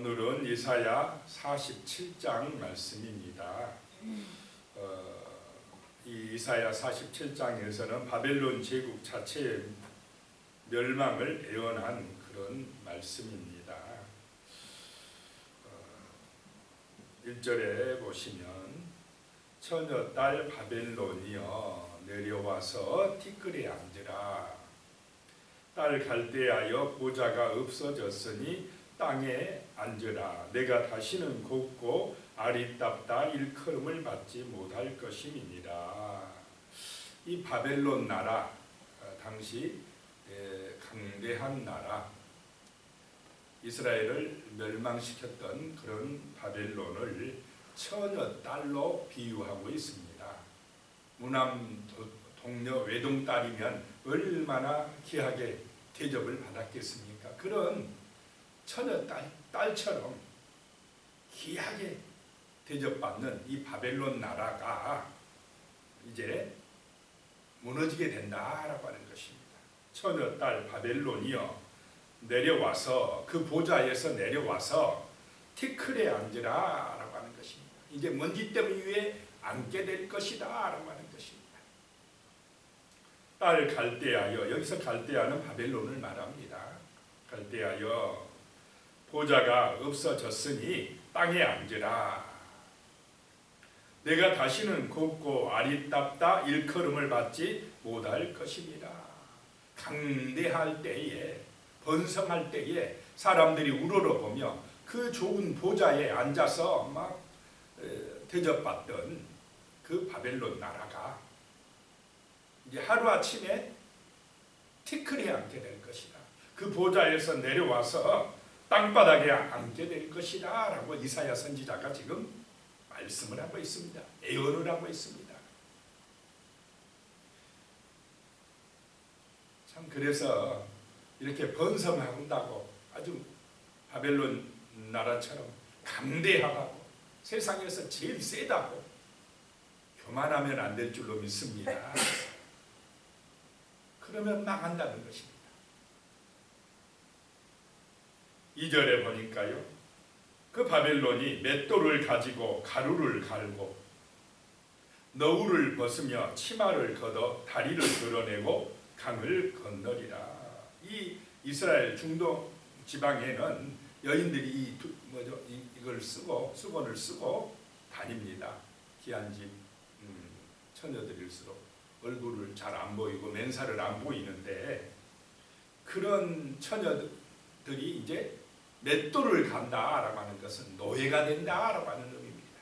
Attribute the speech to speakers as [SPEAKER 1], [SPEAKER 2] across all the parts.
[SPEAKER 1] 오늘은 이사야 47장 말씀입니다. 이 이사야 47장에서는 바벨론 제국 자체의 멸망을 예언한 그런 말씀입니다. 1절에 보시면 처녀딸 바벨론이여 내려와서 티끌에 앉으라. 딸 갈대하여 보좌가 없어졌으니 땅에 앉으라. 내가 다시는 곱고 아리답다 일컬음을 받지 못할 것임이니라. 이 바벨론 나라, 당시 강대한 나라, 이스라엘을 멸망시켰던 그런 바벨론을 처녀딸로 비유하고 있습니다. 무남 동녀 외동딸이면 얼마나 귀하게 대접을 받았겠습니까? 그런 처녀딸처럼 귀하게 대접받는 이 바벨론 나라가 이제 무너지게 된다라고 하는 것입니다. 처녀딸 바벨론이여 내려와서 그 보좌에서 내려와서 티끌에 앉으라 라고 하는 것입니다. 이제 먼지더미 위에 앉게 될 것이다 라고 하는 것입니다. 딸 갈대하여, 여기서 갈대하는 바벨론을 말합니다. 갈대하여 보좌가 없어졌으니 땅에 앉으라. 내가 다시는 곱고 아리답다 일컬음을 받지 못할 것입니다. 강대할 때에, 번성할 때에 사람들이 우러러보며 그 좋은 보좌에 앉아서 막 대접받던 그 바벨론 나라가 이제 하루아침에 티끌에 앉게 될 것이다. 그 보좌에서 내려와서 땅바닥에 앉게 될 것이다 라고 이사야 선지자가 지금 말씀을 하고 있습니다. 예언을 하고 있습니다. 참 그래서 이렇게 번성한다고 아주 바벨론 나라처럼 강대하고 세상에서 제일 세다고 교만하면 안 될 줄로 믿습니다. 그러면 망한다는 것입니다. 2절에 보니까요, 그 바벨론이 맷돌을 가지고 가루를 갈고 너울을 벗으며 치마를 걷어 다리를 드러내고 강을 건너리라. 이 이스라엘 중동 지방에는 여인들이 이걸 쓰고 수건을 쓰고 다닙니다. 귀한 집 처녀들일수록 얼굴을 잘 안 보이고 맨살을 안 보이는데, 그런 처녀들이 이제 맷돌을 간다라고 하는 것은 노예가 된다라고 하는 의미입니다.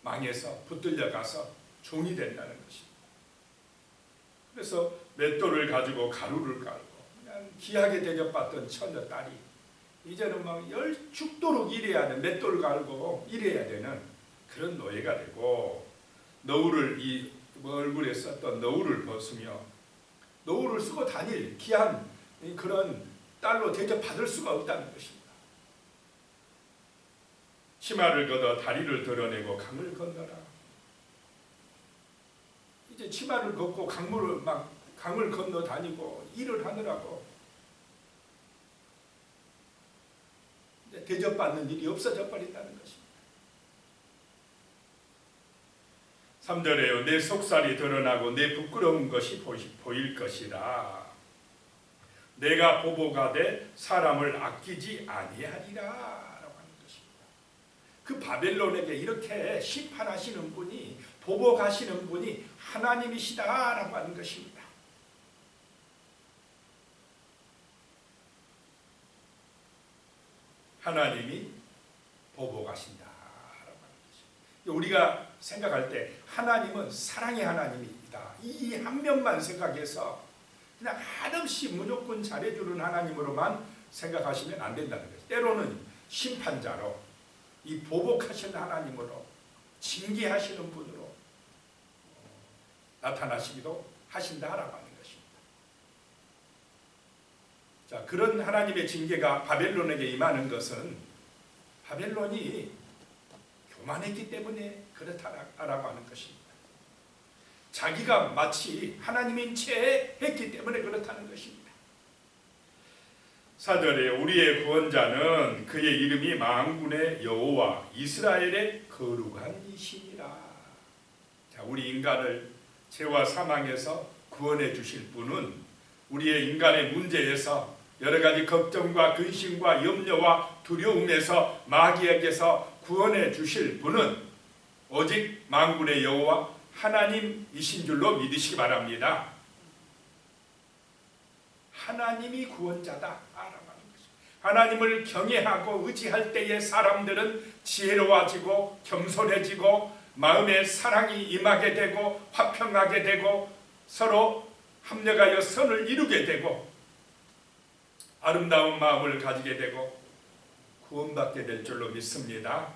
[SPEAKER 1] 망해서 붙들려 가서 종이 된다는 것입니다. 그래서 맷돌을 가지고 가루를 깔고 그냥 귀하게 대접받던 처녀딸이 이제는 막 열 죽도록 일해야 돼. 맷돌 갈고 일해야 되는 그런 노예가 되고, 너울을 이 얼굴에 썼던 너울을 벗으며 너울을 쓰고 다닐 귀한 그런 딸로 대접받을 수가 없다는 것입니다. 치마를 걷어 다리를 드러내고 강을 건너라. 이제 치마를 걷고 강을 건너 다니고 일을 하느라고 이제 대접받는 일이 없어져 버린다는 것입니다. 3절에요. 내 속살이 드러나고 내 부끄러운 것이 보일 것이라. 내가 보복가 돼 사람을 아끼지 아니하리라 라고 하는 것입니다. 그 바벨론에게 이렇게 심판하시는 분이, 보복하시는 분이 하나님이시다 라고 하는 것입니다. 하나님이 보복하신다 라고 하는 것입니다. 우리가 생각할 때 하나님은 사랑의 하나님이다, 이 한 면만 생각해서 그냥 한없이 무조건 잘해주는 하나님으로만 생각하시면 안 된다는 거예요. 때로는 심판자로, 이 보복하시는 하나님으로, 징계하시는 분으로 나타나시기도 하신다라고 하는 것입니다. 자, 그런 하나님의 징계가 바벨론에게 임하는 것은 바벨론이 교만했기 때문에 그렇다라고 하는 것입니다. 자기가 마치 하나님인 채 했기 때문에 그렇다는 것입니다. 4절에 우리의 구원자는 그의 이름이 만군의 여호와 이스라엘의 거룩한 이시니라. 자, 우리 인간을 죄와 사망에서 구원해 주실 분은, 우리의 인간의 문제에서 여러 가지 걱정과 근심과 염려와 두려움에서 마귀에게서 구원해 주실 분은 오직 만군의 여호와 하나님이신 줄로 믿으시기 바랍니다. 하나님이 구원자다 알아가는 것입니다. 하나님을 경외하고 의지할 때에 사람들은 지혜로워지고 겸손해지고 마음에 사랑이 임하게 되고 화평하게 되고 서로 합력하여 선을 이루게 되고 아름다운 마음을 가지게 되고 구원받게 될 줄로 믿습니다.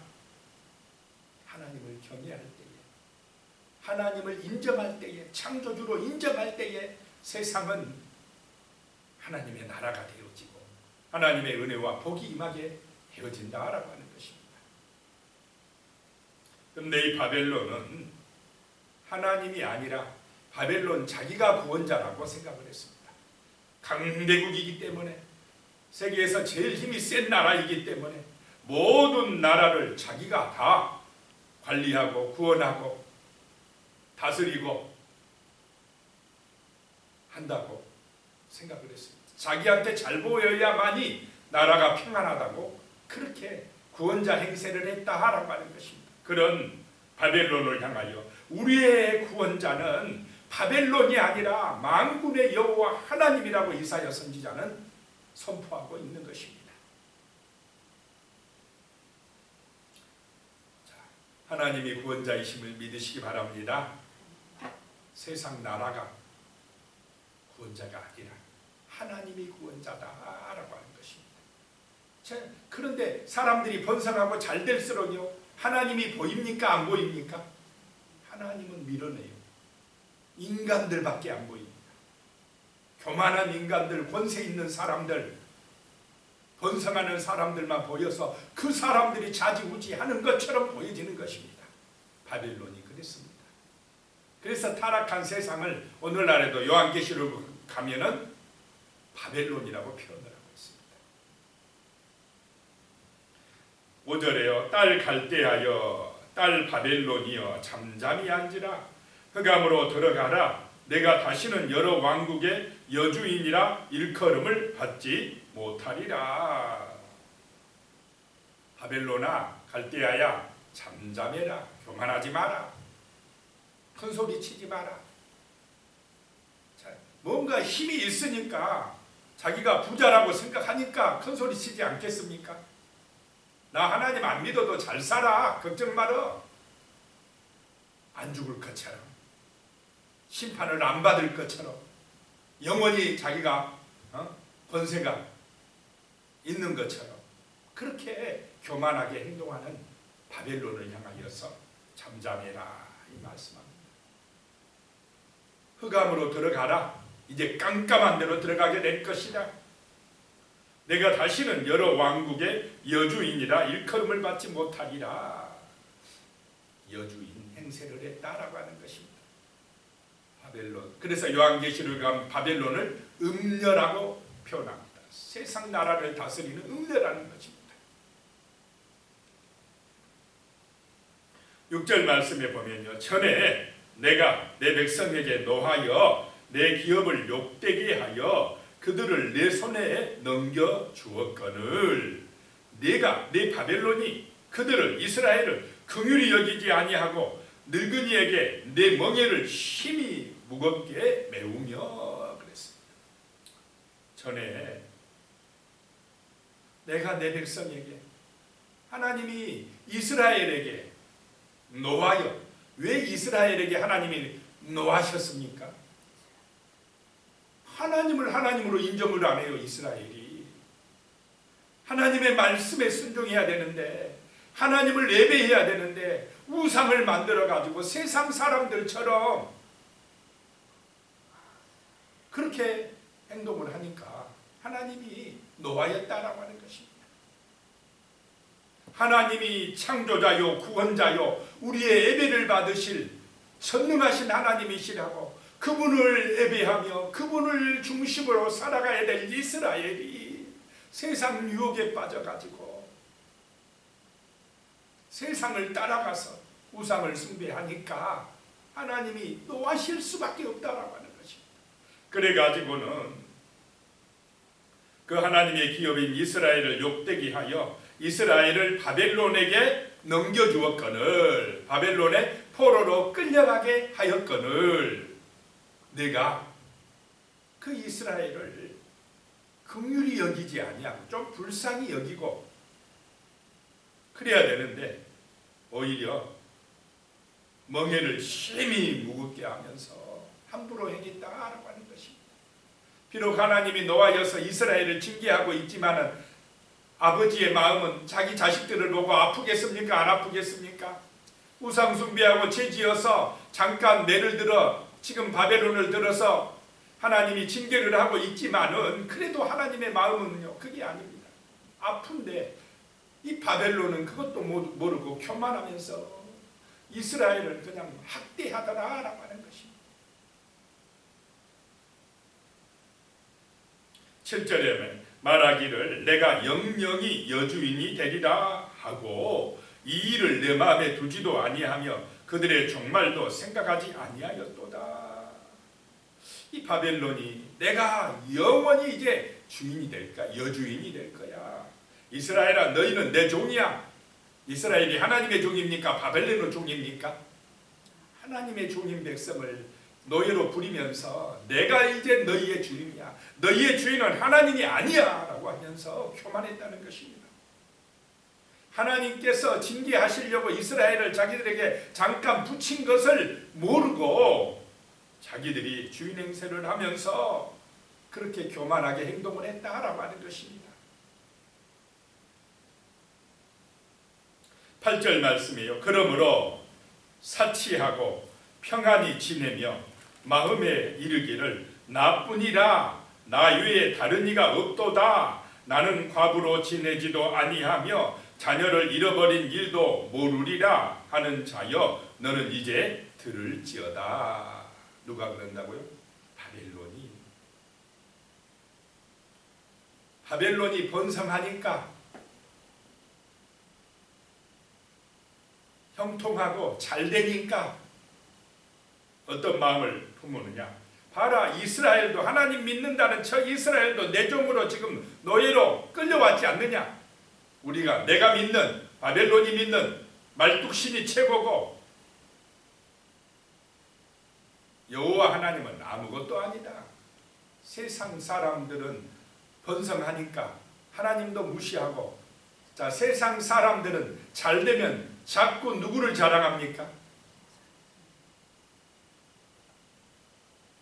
[SPEAKER 1] 하나님을 경외할 때에, 하나님을 인정할 때에, 창조주로 인정할 때에 세상은 하나님의 나라가 되어지고 하나님의 은혜와 복이 임하게 되어진다라고 하는 것입니다. 그런데 이 바벨론은 하나님이 아니라 바벨론 자기가 구원자라고 생각을 했습니다. 강대국이기 때문에, 세계에서 제일 힘이 센 나라이기 때문에 모든 나라를 자기가 다 관리하고 구원하고 다스리고 한다고 생각을 했습니다. 자기한테 잘 보여야만이 나라가 평안하다고 그렇게 구원자 행세를 했다라고 하는 것입니다. 그런 바벨론을 향하여 우리의 구원자는 바벨론이 아니라 만군의 여호와 하나님이라고 이사야 선지자는 선포하고 있는 것입니다. 자, 하나님이 구원자이심을 믿으시기 바랍니다. 세상 나라가 구원자가 아니라 하나님이 구원자다라고 하는 것입니다. 자, 그런데 사람들이 번성하고 잘 될수록요, 하나님이 보입니까? 안 보입니까? 하나님은 밀어내요. 인간들밖에 안 보입니다. 교만한 인간들, 권세 있는 사람들, 번성하는 사람들만 보여서 그 사람들이 좌지우지하는 것처럼 보여지는 것입니다. 바벨론이 그랬습니다. 그래서 타락한 세상을 오늘날에도 요한계시록 가면은 바벨론이라고 표현을 하고 있습니다. 5절에요. 딸 갈대하여 딸 바벨론이여 잠잠히 앉으라. 흑암으로 들어가라. 내가 다시는 여러 왕국의 여주인이라 일컬음을 받지 못하리라. 바벨론아, 갈대아야, 잠잠해라. 교만하지 마라. 큰 소리 치지 마라. 자, 뭔가 힘이 있으니까, 자기가 부자라고 생각하니까 큰 소리 치지 않겠습니까? 나 하나님 안 믿어도 잘 살아. 걱정 마라. 안 죽을 것처럼, 심판을 안 받을 것처럼, 영원히 자기가 권세가 있는 것처럼 그렇게 교만하게 행동하는 바벨론을 향하여서 잠잠해라 이 말씀합니다. 흑암으로 들어가라. 이제 깜깜한 데로 들어가게 될 것이다. 내가 다시는 여러 왕국의 여주인이라 일컬음을 받지 못하리라. 여주인 행세를 했다라고 하는 것입니다. 바벨론. 그래서 요한계시록에 가면 바벨론을 음녀라고 표현합니다. 세상 나라를 다스리는 음녀라는 것입니다. 6절 말씀에 보면요, 전에 내가 내 백성에게 노하여 내 기업을 욕되게 하여 그들을 내 손에 넘겨 주었거늘 내가 내 바벨론이 그들을 이스라엘을 긍휼히 여기지 아니하고 늙은이에게 내 멍에를 힘이 무겁게 메우며 그랬습니다. 전에 내가 내 백성에게, 하나님이 이스라엘에게 노하여, 왜 이스라엘에게 하나님이 노하셨습니까? 하나님을 하나님으로 인정을 안 해요. 이스라엘이 하나님의 말씀에 순종해야 되는데, 하나님을 예배해야 되는데 우상을 만들어 가지고 세상 사람들처럼 그렇게 행동을 하니까 하나님이 노하였다라고 하는 것입니다. 하나님이 창조자요 구원자요 우리의 예배를 받으실 전능하신 하나님이시라고 그분을 예배하며 그분을 중심으로 살아가야 될 이스라엘이 세상 유혹에 빠져가지고 세상을 따라가서 우상을 숭배하니까 하나님이 노하실 수밖에 없다라고 하는 것입니다. 그래가지고는 그 하나님의 기업인 이스라엘을 욕되게 하여 이스라엘을 바벨론에게 넘겨주었거늘, 바벨론의 포로로 끌려가게 하였거늘, 내가 그 이스라엘을 긍휼히 여기지 아니하고 좀 불쌍히 여기고 그래야 되는데 오히려 멍에를 심히 무겁게 하면서 함부로 행했다라고 하는 것입니다. 비록 하나님이 노하여서 이스라엘을 징계하고 있지만은 아버지의 마음은 자기 자식들을 보고 아프겠습니까? 안 아프겠습니까? 우상 숭배하고 죄지어서 잠깐 매를 들어 지금 바벨론을 들어서 하나님이 징계를 하고 있지만은 그래도 하나님의 마음은요 그게 아닙니다. 아픈데 이 바벨론은 그것도 모르고 교만하면서 이스라엘을 그냥 학대하더라라고 하는 것입니다. 7절에 말하기를 내가 영영이 여주인이 되리라 하고 이 일을 내 마음에 두지도 아니하며 그들의 종말도 생각하지 아니하였도다. 이 바벨론이 내가 영원히 이제 주인이 될까? 여주인이 될 거야. 이스라엘아 너희는 내 종이야. 이스라엘이 하나님의 종입니까? 바벨론의 종입니까? 하나님의 종인 백성을 노예로 부리면서 내가 이제 너희의 주인이야. 너희의 주인은 하나님이 아니야 라고 하면서 교만했다는 것입니다. 하나님께서 징계하시려고 이스라엘을 자기들에게 잠깐 붙인 것을 모르고 자기들이 주인 행세를 하면서 그렇게 교만하게 행동을 했다라고 하는 것입니다. 8절 말씀이에요. 그러므로 사치하고 평안히 지내며 마음에 이르기를 나뿐이라 나 외에 다른 이가 없도다. 나는 과부로 지내지도 아니하며 자녀를 잃어버린 일도 모르리라 하는 자여 너는 이제 들을지어다. 누가 그런다고요? 바벨론이 번성하니까 형통하고 잘 되니까 어떤 마음을 품으느냐? 봐라, 이스라엘도 하나님 믿는다는 저 이스라엘도 내 종으로 지금 노예로 끌려왔지 않느냐? 내가 믿는 바벨론이 믿는 말뚝신이 최고고 여호와 하나님은 아무것도 아니다. 세상 사람들은 번성하니까 하나님도 무시하고, 자, 세상 사람들은 잘 되면 자꾸 누구를 자랑합니까?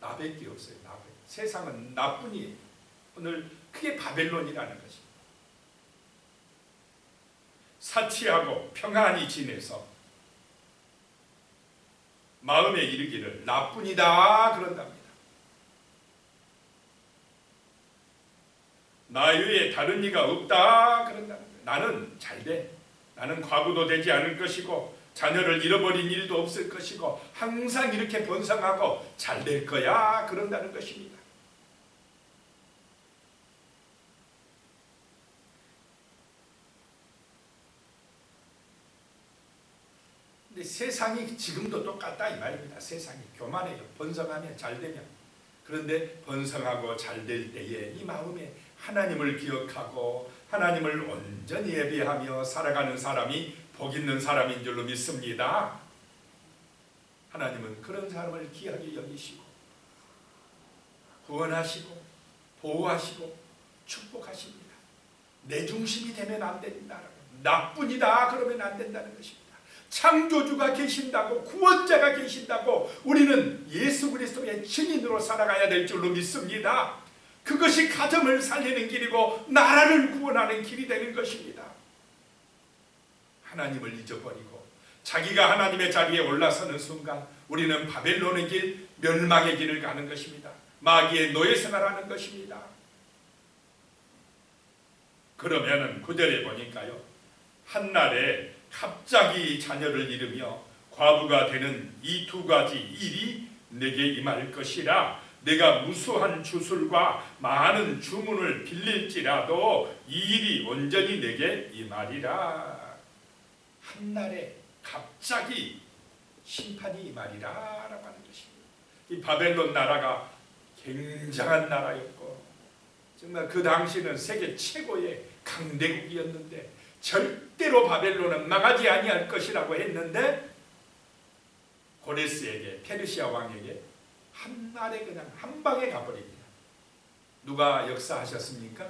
[SPEAKER 1] 나밖에 없어요. 나밖에. 세상은 나뿐이에요. 오늘 그게 바벨론이라는 것입니다. 사치하고 평안히 지내서 마음에 이르기를 나뿐이다 그런답니다. 나 외에 다른 이가 없다 그런답니다. 나는 잘돼. 나는 과부도 되지 않을 것이고 자녀를 잃어버린 일도 없을 것이고 항상 이렇게 번성하고 잘 될 거야 그런다는 것입니다. 근데 세상이 지금도 똑같다 이 말입니다. 세상이 교만해요. 번성하면 잘 되면. 그런데 번성하고 잘 될 때에 이 마음에 하나님을 기억하고 하나님을 온전히 예배하며 살아가는 사람이 복 있는 사람인 줄로 믿습니다. 하나님은 그런 사람을 귀하게 여기시고 구원하시고 보호하시고 축복하십니다. 내 중심이 되면 안 된다. 나뿐이다 그러면 안 된다는 것입니다. 창조주가 계신다고, 구원자가 계신다고 우리는 예수 그리스도의 증인으로 살아가야 될 줄로 믿습니다. 그것이 가정을 살리는 길이고 나라를 구원하는 길이 되는 것입니다. 하나님을 잊어버리고 자기가 하나님의 자리에 올라서는 순간 우리는 바벨론의 길, 멸망의 길을 가는 것입니다. 마귀의 노예 생활하는 것입니다. 그러면은 9절에 보니까요, 한날에 갑자기 자녀를 잃으며 과부가 되는 이 두 가지 일이 내게 임할 것이라. 내가 무수한 주술과 많은 주문을 빌릴지라도 이 일이 온전히 내게 임하리라. 한날에 갑자기 심판이 임하리라 라고 하는 것입니다. 이 바벨론 나라가 굉장한 나라였고 정말 그 당시는 세계 최고의 강대국이었는데 절대로 바벨론은 망하지 아니할 것이라고 했는데 고레스에게, 페르시아 왕에게 한날에 그냥 한 방에 가버립니다. 누가 역사하셨습니까?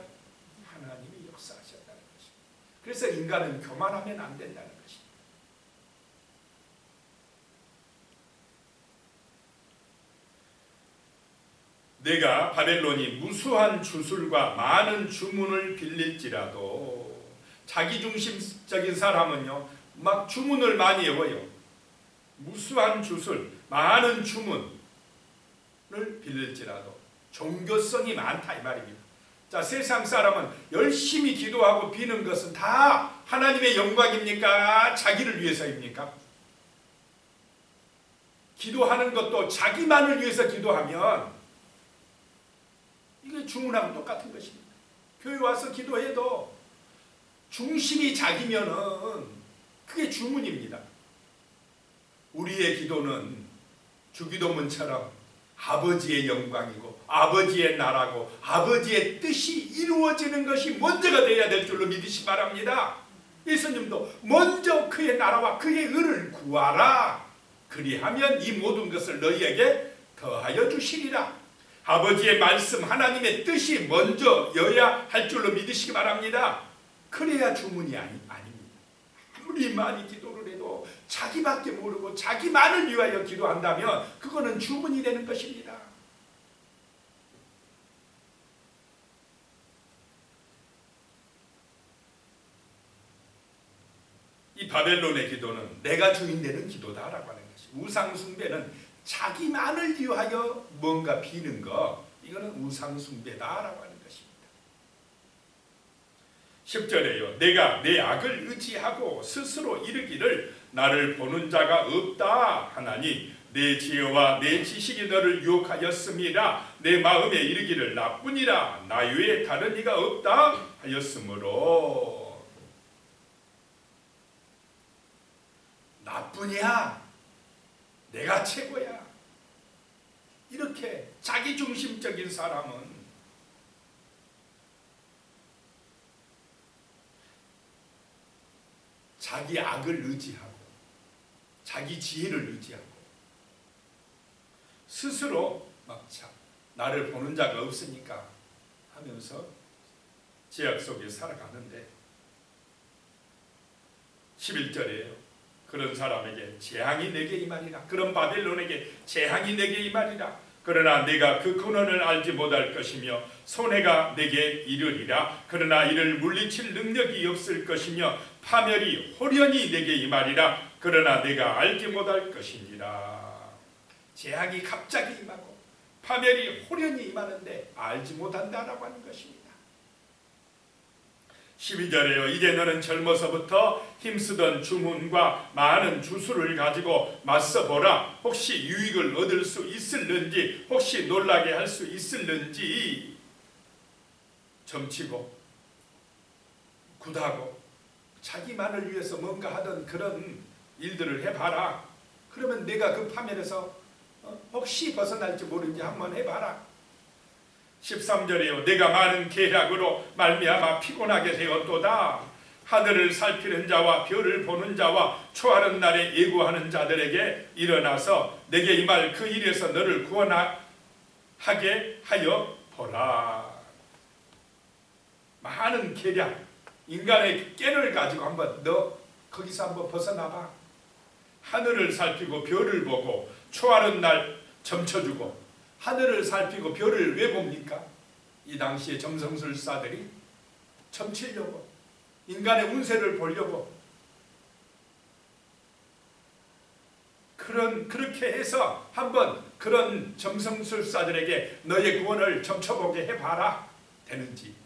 [SPEAKER 1] 하나님이 역사하셨다는 것입니다. 그래서 인간은 교만하면 안 된다는 것입니다. 내가 바벨론이 무수한 주술과 많은 주문을 빌릴지라도, 자기중심적인 사람은요 막 주문을 많이 외워요. 무수한 주술, 많은 주문을 빌릴지라도 종교성이 많다 이 말입니다. 자, 세상 사람은 열심히 기도하고 비는 것은 다 하나님의 영광입니까? 자기를 위해서입니까? 기도하는 것도 자기만을 위해서 기도하면 이게 주문하고 똑같은 것입니다. 교회 와서 기도해도 중심이 자기면은 그게 주문입니다. 우리의 기도는 주기도문처럼 아버지의 영광이고 아버지의 나라고 아버지의 뜻이 이루어지는 것이 먼저가 되어야 될 줄로 믿으시 바랍니다. 예수님도 먼저 그의 나라와 그의 의를 구하라. 그리하면 이 모든 것을 너희에게 더하여 주시리라. 아버지의 말씀, 하나님의 뜻이 먼저여야 할 줄로 믿으시기 바랍니다. 그래야 주문이 아닙니다. 아무리 많이 기도를 해도 자기밖에 모르고 자기만을 위하여 기도한다면 그거는 주문이 되는 것입니다. 이 바벨론의 기도는 내가 주인 되는 기도다라고 하는 것이, 우상숭배는 자기만을 위하여 뭔가 비는 거, 이거는 우상숭배다라고 하는 것입니다. 10절에요. 내가 내 악을 의지하고 스스로 이르기를 나를 보는 자가 없다 하나니 내 지혜와 내 지식이 너를 유혹하였음이라. 내 마음에 이르기를 나뿐이라 나 외에 다른 이가 없다 하였으므로. 나뿐이야, 내가 최고야, 이렇게 자기중심적인 사람은 자기 악을 의지하고 자기 지혜를 의지하고 스스로 막차 나를 보는 자가 없으니까 하면서 죄악 속에 살아가는데, 11절이에요. 그런 사람에게 재앙이 내게 임하리라. 그런 바벨론에게 재앙이 내게 임하리라. 그러나 내가 그 근원을 알지 못할 것이며 손해가 내게 이르리라. 그러나 이를 물리칠 능력이 없을 것이며 파멸이 호련히 내게 임하리라. 그러나 내가 알지 못할 것이니라. 재앙이 갑자기 임하고 파멸이 호련히 임하는데 알지 못한다라고 하는 것입니다. 12절에요. 이제 너는 젊어서부터 힘쓰던 주문과 많은 주술을 가지고 맞서보라. 혹시 유익을 얻을 수 있을는지, 혹시 놀라게 할 수 있을는지. 점치고 굿하고 자기만을 위해서 뭔가 하던 그런 일들을 해봐라. 그러면 내가 그 파멸에서 혹시 벗어날지 모르는지 한번 해봐라. 13절이요. 내가 많은 계략으로 말미암아 피곤하게 되었도다. 하늘을 살피는 자와 별을 보는 자와 초하는 날에 예고하는 자들에게 일어나서 내게 임할 그 일에서 너를 구원하게 하여 보라. 많은 계략, 인간의 깨를 가지고 한번 너 거기서 한번 벗어나봐. 하늘을 살피고 별을 보고 초하는 날 점쳐주고. 하늘을 살피고 별을 왜 봅니까? 이 당시에 점성술사들이 점치려고, 인간의 운세를 보려고, 그렇게 해서 한번 그런 점성술사들에게 너의 구원을 점쳐보게 해봐라. 되는지.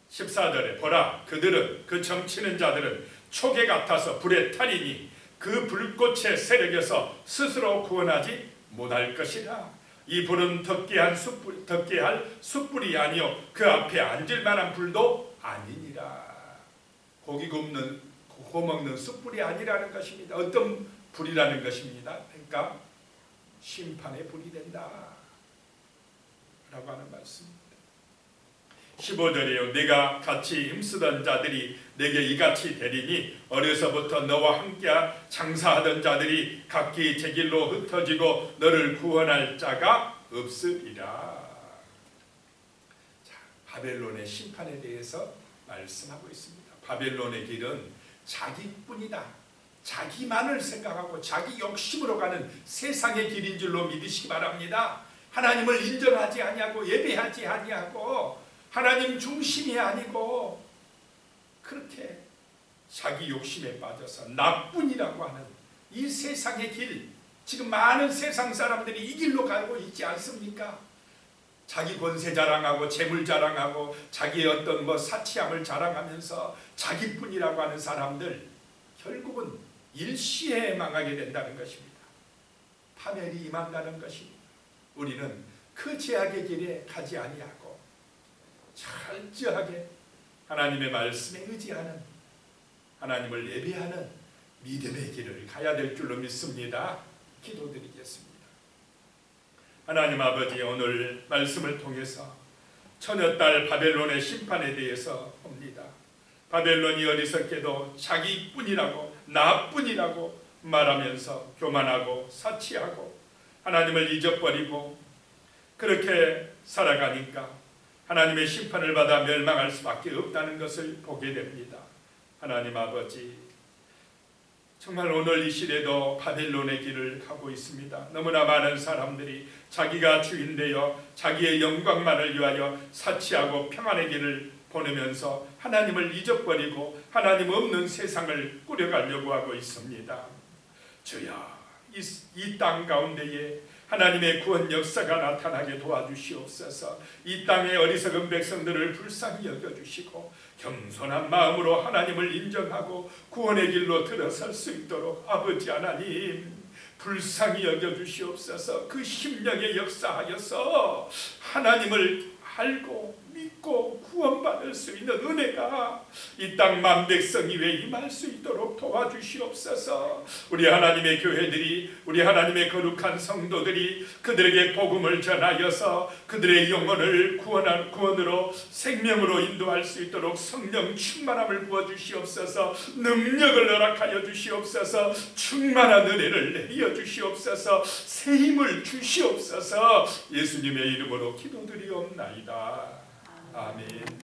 [SPEAKER 1] 14절에 보라, 그들은, 그 점치는 자들은 초계 같아서 불에 타리니 그 불꽃의 세력에서 스스로 구원하지 못할 것이라. 이 불은 덮개할 숯불이 아니요 그 앞에 앉을 만한 불도 아니니라. 고기 구워 먹는 숯불이 아니라는 것입니다. 어떤 불이라는 것입니다. 그러니까 심판의 불이 된다 라고 하는 말씀입니다. 15절에요. 내가 같이 힘쓰던 자들이 내게 이같이 되리니 어려서부터 너와 함께 장사하던 자들이 각기 제 길로 흩어지고 너를 구원할 자가 없으리라. 자, 바벨론의 심판에 대해서 말씀하고 있습니다. 바벨론의 길은 자기뿐이다. 자기만을 생각하고 자기 욕심으로 가는 세상의 길인 줄로 믿으시기 바랍니다. 하나님을 인정하지 아니하고 예배하지 아니하고 하나님 중심이 아니고 그렇게 자기 욕심에 빠져서 나뿐이라고 하는 이 세상의 길, 지금 많은 세상 사람들이 이 길로 가고 있지 않습니까? 자기 권세 자랑하고 재물 자랑하고 자기의 어떤 사치함을 자랑하면서 자기뿐이라고 하는 사람들 결국은 일시에 망하게 된다는 것입니다. 파멸이 임한다는 것입니다. 우리는 그 제약의 길에 가지 아니하고 철저하게 하나님의 말씀에 의지하는, 하나님을 예배하는 믿음의 길을 가야 될 줄로 믿습니다. 기도드리겠습니다. 하나님 아버지, 오늘 말씀을 통해서 처녀딸 바벨론의 심판에 대해서 봅니다. 바벨론이 어리석게도 자기뿐이라고 나뿐이라고 말하면서 교만하고 사치하고 하나님을 잊어버리고 그렇게 살아가니까 하나님의 심판을 받아 멸망할 수밖에 없다는 것을 보게 됩니다. 하나님 아버지, 정말 오늘 이 시대도 바벨론의 길을 가고 있습니다. 너무나 많은 사람들이 자기가 주인되어 자기의 영광만을 위하여 사치하고 평안의 길을 보내면서 하나님을 잊어버리고 하나님 없는 세상을 꾸려가려고 하고 있습니다. 주여, 이 땅 가운데에 하나님의 구원 역사가 나타나게 도와주시옵소서. 이 땅의 어리석은 백성들을 불쌍히 여겨주시고 겸손한 마음으로 하나님을 인정하고 구원의 길로 들어설 수 있도록 아버지 하나님 불쌍히 여겨주시옵소서. 그 심령에 역사하여서 하나님을 알고 믿고 구원받을 수 있는 은혜가 이 땅 만백성 위에 임할 수 있도록 도와주시옵소서. 우리 하나님의 교회들이, 우리 하나님의 거룩한 성도들이 그들에게 복음을 전하여서 그들의 영혼을 구원으로 생명으로 인도할 수 있도록 성령 충만함을 부어주시옵소서. 능력을 허락하여 주시옵소서. 충만한 은혜를 내려 주시옵소서. 새 힘을 주시옵소서. 예수님의 이름으로 기도드리옵나이다.